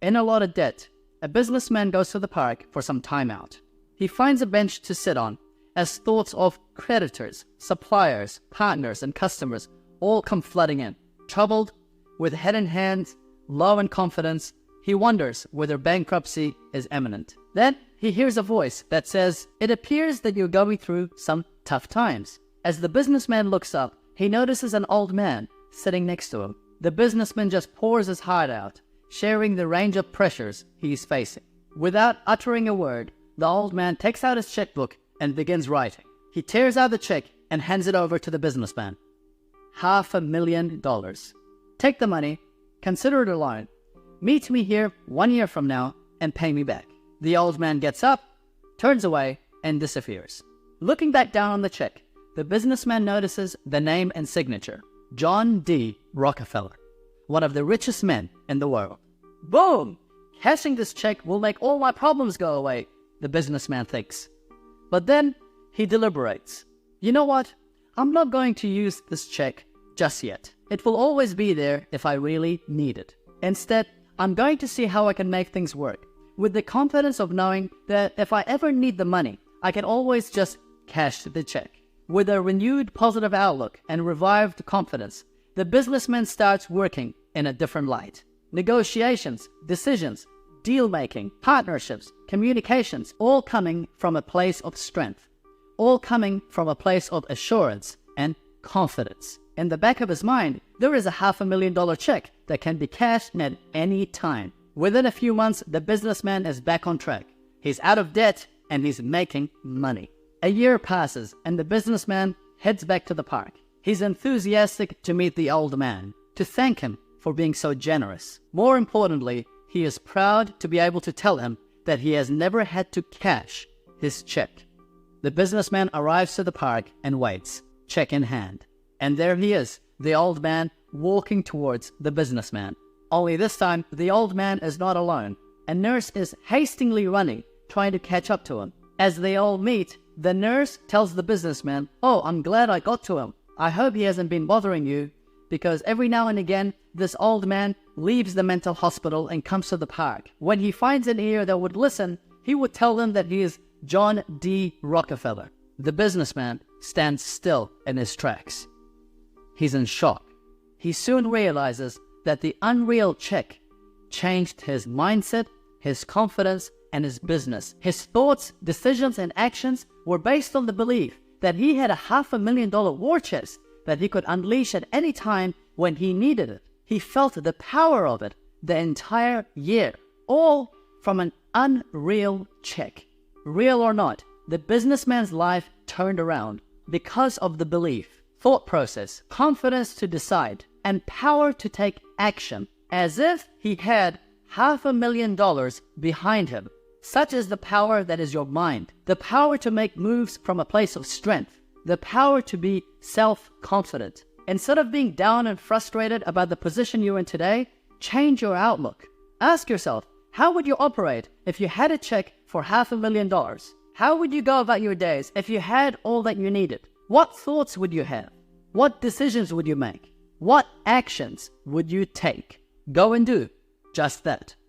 In a lot of debt, a businessman goes to the park for some time out. He finds a bench to sit on as thoughts of creditors, suppliers, partners, and customers all come flooding in. Troubled, with head in hands, low in confidence, he wonders whether bankruptcy is imminent. Then he hears a voice that says, "It appears that you're going through some tough times." As the businessman looks up, he notices an old man sitting next to him. The businessman just pours his heart out, sharing the range of pressures he is facing. Without uttering a word, the old man takes out his checkbook and begins writing. He tears out the check and hands it over to the businessman. $500,000. Take the money, consider it a loan. Meet me here 1 year from now and pay me back. The old man gets up, turns away, and disappears. Looking back down on the check, the businessman notices the name and signature. John D. Rockefeller, one of the richest men in the world. Boom! Cashing this check will make all my problems go away, the businessman thinks. But then he deliberates. You know what? I'm not going to use this check just yet. It will always be there if I really need it. Instead, I'm going to see how I can make things work, with the confidence of knowing that if I ever need the money, I can always just cash the check. With a renewed positive outlook and revived confidence, the businessman starts working in a different light. Negotiations, decisions, deal-making, partnerships, communications, all coming from a place of strength, all coming from a place of assurance and confidence. In the back of his mind, there is a $500,000 check that can be cashed at any time. Within a few months, the businessman is back on track. He's out of debt and he's making money. A year passes and the businessman heads back to the park. He's enthusiastic to meet the old man, to thank him for being so generous. More importantly, he is proud to be able to tell him that he has never had to cash his check. The businessman arrives to the park and waits, check in hand. And there he is, the old man walking towards the businessman. Only this time, the old man is not alone. A nurse is hastily running, trying to catch up to him. As they all meet, the nurse tells the businessman, "Oh, I'm glad I got to him. I hope he hasn't been bothering you," because every now and again, this old man leaves the mental hospital and comes to the park. When he finds an ear that would listen, he would tell them that he is John D. Rockefeller. The businessman stands still in his tracks. He's in shock. He soon realizes that the unreal check changed his mindset, his confidence, and his business. His thoughts, decisions, and actions were based on the belief that he had a $500,000 war chest that he could unleash at any time when he needed it. He felt the power of it the entire year, all from an unreal check. Real or not, the businessman's life turned around because of the belief, thought process, confidence to decide, and power to take action, as if he had $500,000 behind him. Such is the power that is your mind, the power to make moves from a place of strength, the power to be self-confident. Instead of being down and frustrated about the position you're in today, change your outlook. Ask yourself, how would you operate if you had a check for $500,000? How would you go about your days if you had all that you needed? What thoughts would you have? What decisions would you make? What actions would you take? Go and do just that.